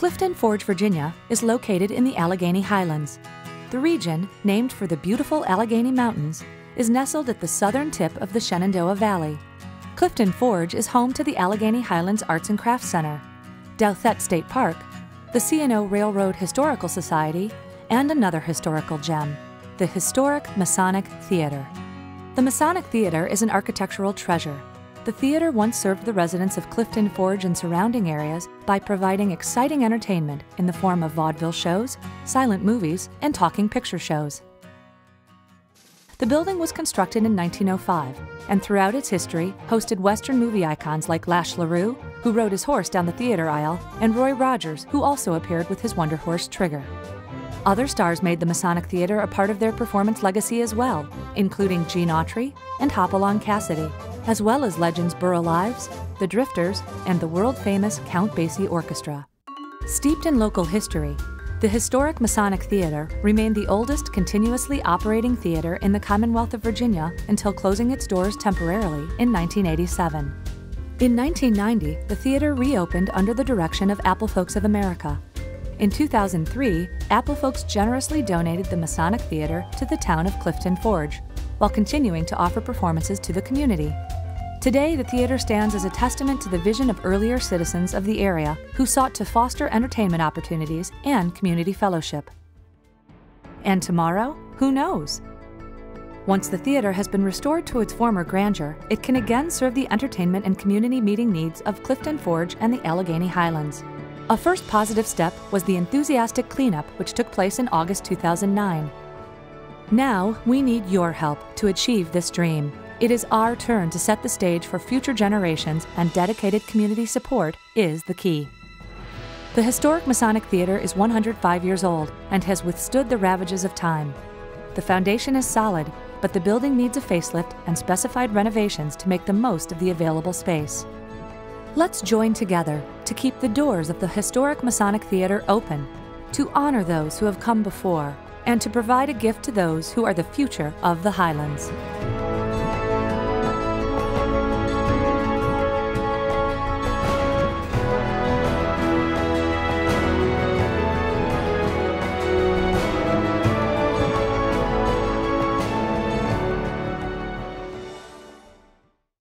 Clifton Forge, Virginia, is located in the Allegheny Highlands. The region, named for the beautiful Allegheny Mountains, is nestled at the southern tip of the Shenandoah Valley. Clifton Forge is home to the Allegheny Highlands Arts and Crafts Center, Douthette State Park, the C&O Railroad Historical Society, and another historical gem, the historic Masonic Theater. The Masonic Theater is an architectural treasure. The theater once served the residents of Clifton Forge and surrounding areas by providing exciting entertainment in the form of vaudeville shows, silent movies, and talking picture shows. The building was constructed in 1905, and throughout its history hosted Western movie icons like Lash LaRue, who rode his horse down the theater aisle, and Roy Rogers, who also appeared with his wonder horse Trigger. Other stars made the Masonic Theater a part of their performance legacy as well, including Gene Autry and Hopalong Cassidy, as well as legends Burl Ives, the Drifters, and the world-famous Count Basie Orchestra. Steeped in local history, the historic Masonic Theater remained the oldest continuously operating theater in the Commonwealth of Virginia until closing its doors temporarily in 1987. In 1990, the theater reopened under the direction of Apple Folks of America. In 2003, Apple Folks generously donated the Masonic Theater to the town of Clifton Forge, while continuing to offer performances to the community. Today, the theater stands as a testament to the vision of earlier citizens of the area who sought to foster entertainment opportunities and community fellowship. And tomorrow, who knows? Once the theater has been restored to its former grandeur, it can again serve the entertainment and community meeting needs of Clifton Forge and the Allegheny Highlands. A first positive step was the enthusiastic cleanup which took place in August 2009. Now, we need your help to achieve this dream. It is our turn to set the stage for future generations, and dedicated community support is the key. The historic Masonic Theater is 105 years old and has withstood the ravages of time. The foundation is solid, but the building needs a facelift and specified renovations to make the most of the available space. Let's join together to keep the doors of the historic Masonic Theater open, to honor those who have come before, and to provide a gift to those who are the future of the Highlands.